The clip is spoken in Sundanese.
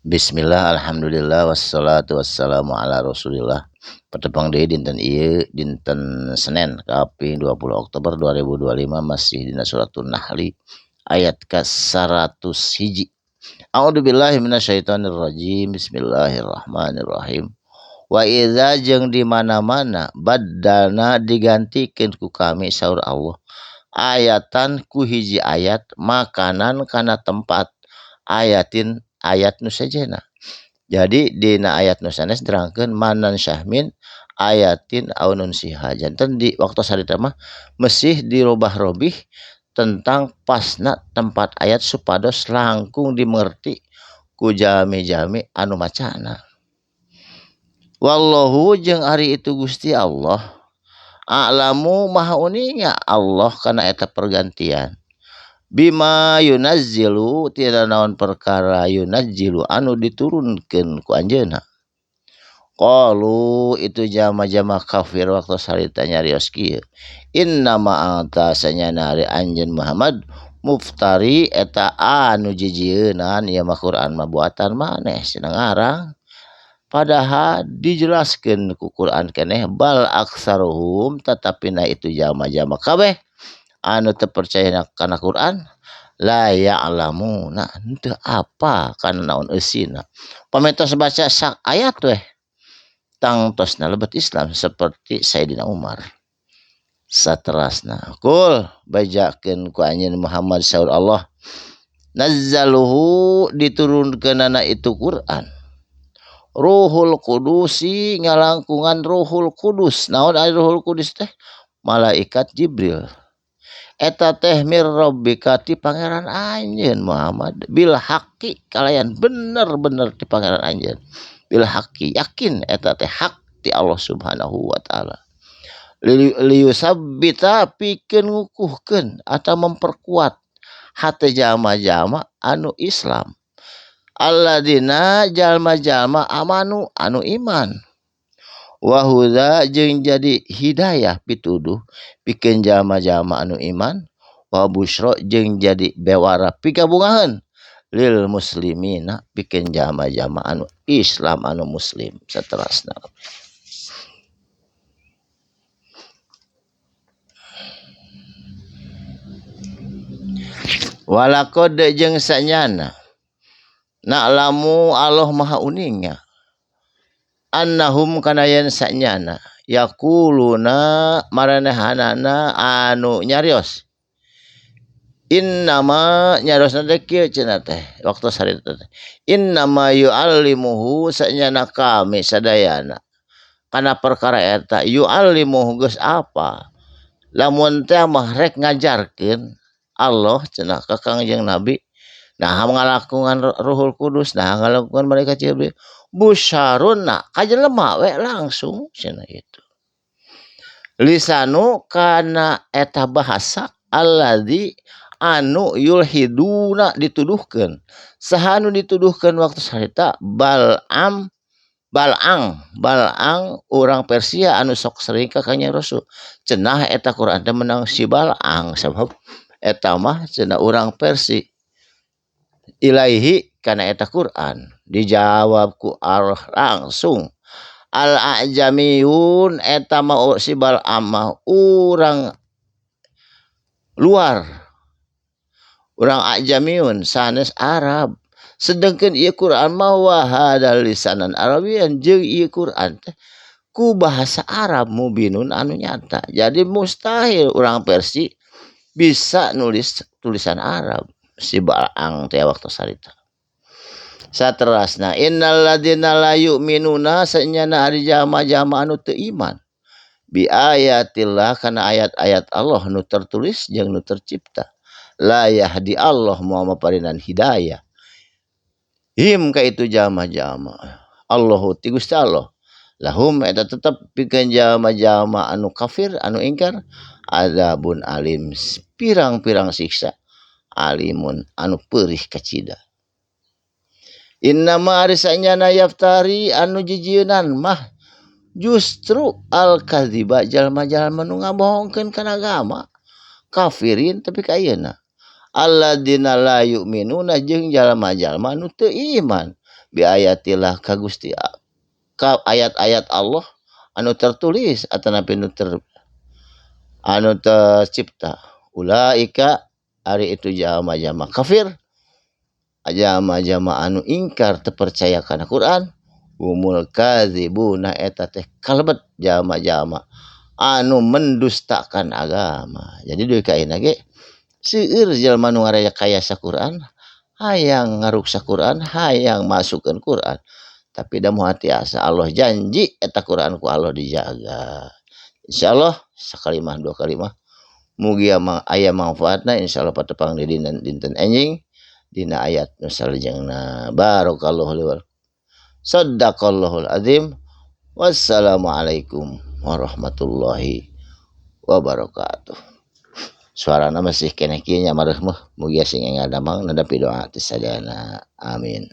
Bismillah, alhamdulillah, wassalatu wassalamu ala rasulillah. Petepang deui dinten ieu dinten Senin kaping 20 Oktober 2025 masih dina suratun Nahli ayat ke 101. A'udzubillahi minasyaitonir rajim. Bismillahirrahmanirrahim. Wa idza jeung di mana-mana baddalna digantikeun ku kami saur Allah ayatan ku hiji ayat makanan kana tempat ayatin ayat nu sejena. Jadi dina ayat nu sanes nerangkeun manan syahmin ayatin aunun siha. Janten di waktu sarita mah mesih dirobah-robih tentang pasna tempat ayat supados langkung dimengerti ku jami-jami anu macana. Wallahu jeung ari itu Gusti Allah a'lamu maha uninga Allah kana eta pergantian. Bima yunazzilu tiada naon perkara yunazzilu anu diturunkeun ku anjeunna. Qalu itu jama-jama kafir waktu sarita nyarios kieu. Innama anta sanyana ari anjeun Muhammad muftari eta anu jijieunaan ieu mah Quran mah buatan maneh cenah ngarang. Padahal dijelaskeun ku Quran keneh bal aksaruhum tatapina itu jama-jama kabeh anu teu percaya kana Quran la ya'lamuna henteu apa kana naon eusina. Pamentos baca sak ayat weh tangtosna lebet Islam seperti Sayyidina Umar. Saterasna kul bajakeun ku anjeun Muhammad saur Allah nazzaluhu diturunkeunana itu Quran Ruhul Qudusi ngalangkungan Ruhul Kudus. Naon ari Ruhul Kudus teh? Malaikat Jibril. Eta teh mir rabbika ti pangeran anjeun Muhammad bil haqqi kalayan bener-bener ti pangeran anjeun. Bil haqqi yakin eta teh hak ti Allah Subhanahu wa taala. Liyusabbita pikeun ngukuhkeun atau memperkuat hate jama-jama anu Islam. Alladzina jalma-jalma amanu anu iman. Wahuda jeung jadi hidayah pituduh pikeun jalma-jalma anu iman. Wa busyra jeung jadi bewara pigabungaheun lil muslimina pikeun jalma-jalma anu Islam anu muslim saterasna. Walaqad jeung sanyana na'lamu Allah maha uningnya annahum kana yen sanyana yaquluna maranehanana anu nyarios innama nyariosna teh kieu cenah teh waktu sarita teh innama yu'allimuhu sanyana kami sadayana kana perkara eta yu'allimuhu geus apa lamun teh mah rek ngajarkeun Allah cenah ka Kangjeng Nabi. Nah ngalakungan Ruhul Kudus, nah ngalakungan malaikat Jibril. Busyaruna kajelema we langsung cenah itu. Lisanu kana eta bahasa alladzi anu yulhiduna dituduhkeun. Saha anu dituduhkeun waktu sarita Balang urang Persia anu sok sering ka Kanjeng Rasul. Cenah eta Quran teh menang si Balang sabab eta mah cenah urang Persia. Ilaihi kana eta Quran dijawab ku Allah langsung al ajamiyun eta mah si Bal'am mah urang luar urang ajamiyun sanes Arab sedengkeun ieu Quran mah wahadal lisanan Arabian jeung ieu Quran teh ku bahasa Arab mubinun anu nyata. Jadi mustahil urang Persia bisa nulis tulisan Arab. Si Balang teh waktu sarita. Saterasna innal ladzina la yu'minuna sanyana ari jama-jama anu teu iman bi ayatillah kana ayat-ayat Allah nu tertulis jeung nu tercipta la yahdi Allah moal maparinan hidayah him ka itu jama-jama Allahu ti Gusti Allah lahum eta tetep pikeun jama-jama anu kafir anu ingkar adzabun alim pirang-pirang siksa alimun anu peurih kacida. Innama ari sanyana yaftari anu jijieunnan mah justru al-kadziba jalma-jalma nu ngabohongkeun kana agama kafirin tapi ka ayeuna alladzina la yu'minuna jeung jalma-jalma anu teu iman biayatillah ka Gusti ka ayat-ayat Allah anu tertulis atanapi anu tercipta. Ulaika ari itu jalma-jalma kafir, jalma-jalma anu ingkar teu percaya kana Quran, humul kadzibuna eta teh kalebet jalma-jalma anu mendustakan agama. Jadi deui ka ayeuna ge seueur jalma nu ngarekayasa Quran, hayang ngaruksa Quran, hayang masukkeun Quran. Tapi da moal tiasa Allah janji eta Quran ku Allah dijaga. Insyaallah sakalimah dua kalimah mugi aya manfaatna insyaallah patepang di dinten enjing dina ayat nu salajengna. Barakallahu li wa sadaqallahul azim. Wassalamualaikum warahmatullahi wabarakatuh. Suarana masih keneh kieu nya mareuh mugi sing engal damang nadapi doa teh sadayana. Amin.